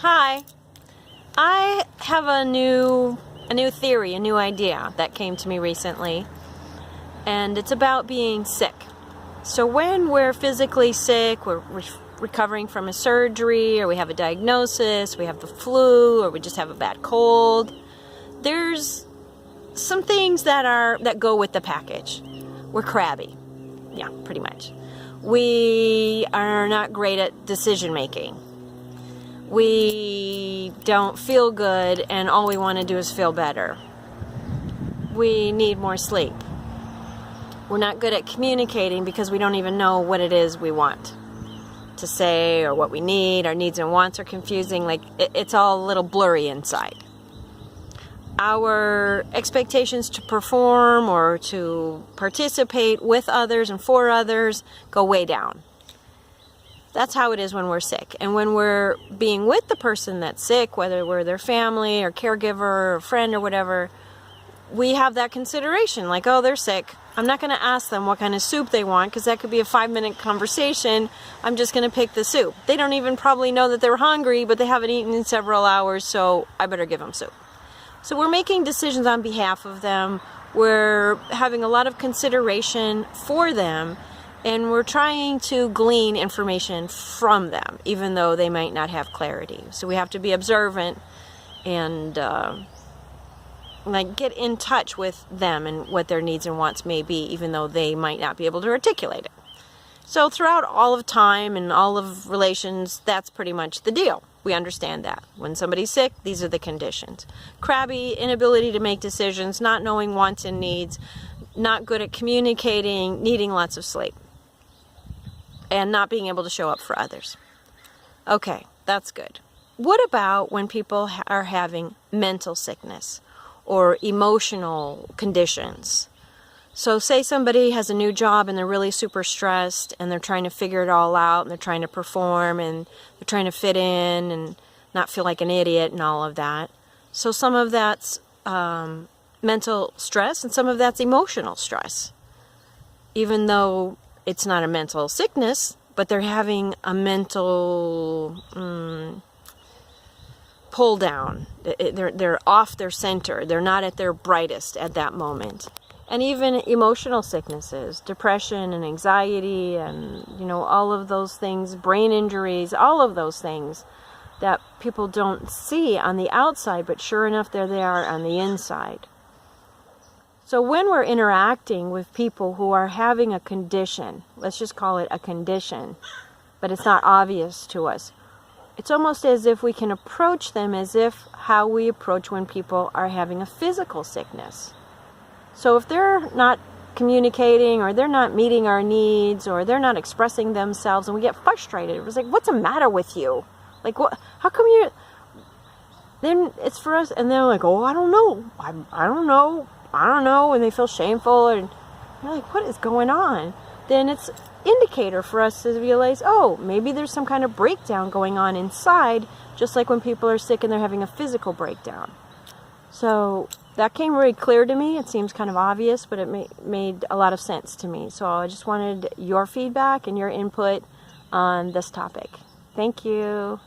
Hi. I have a new theory, a new idea that came to me recently, and it's about being sick. So when we're physically sick, we're recovering from a surgery, or we have a diagnosis, we have the flu, or we just have a bad cold, there's some things that go with the package. We're crabby. Yeah, pretty much. We are not great at decision making. We don't feel good, and all we want to do is feel better. We need more sleep. We're not good at communicating because we don't even know what it is we want to say or what we need. Our needs and wants are confusing. It's all a little blurry inside. Our expectations to perform or to participate with others and for others go way down. That's how it is when we're sick. And when we're being with the person that's sick, whether we're their family or caregiver or friend or whatever, we have that consideration. Like, oh, they're sick. I'm not going to ask them what kind of soup they want because that could be a 5-minute conversation. I'm just going to pick the soup. They don't even probably know that they're hungry, but they haven't eaten in several hours, so I better give them soup. So we're making decisions on behalf of them. We're having a lot of consideration for them. And we're trying to glean information from them, even though they might not have clarity. So we have to be observant and get in touch with them and what their needs and wants may be, even though they might not be able to articulate it. So throughout all of time and all of relations, that's pretty much the deal. We understand that. When somebody's sick, these are the conditions. Crabby, inability to make decisions, not knowing wants and needs, not good at communicating, needing lots of sleep, and not being able to show up for others. Okay, that's good. What about when people are having mental sickness or emotional conditions? So say somebody has a new job and they're really super stressed and they're trying to figure it all out and they're trying to perform and they're trying to fit in and not feel like an idiot and all of that. So some of that's mental stress and some of that's emotional stress. Even though it's not a mental sickness, but they're having a mental pull down. They're off their center. They're not at their brightest at that moment. And even emotional sicknesses, depression and anxiety and, all of those things, brain injuries, all of those things that people don't see on the outside, but sure enough, they're there on the inside. So when we're interacting with people who are having a condition, let's just call it a condition, but it's not obvious to us, it's almost as if we can approach them as if how we approach when people are having a physical sickness. So if they're not communicating or they're not meeting our needs or they're not expressing themselves and we get frustrated, it's like, what's the matter with you? Like, what? How come you? Then it's for us, and they're like, oh, I don't know. I don't know, and they feel shameful, and you're like, what is going on? Then it's an indicator for us to realize, oh, maybe there's some kind of breakdown going on inside, just like when people are sick and they're having a physical breakdown. So that came very clear to me. It seems kind of obvious, but it made a lot of sense to me. So I just wanted your feedback and your input on this topic. Thank you.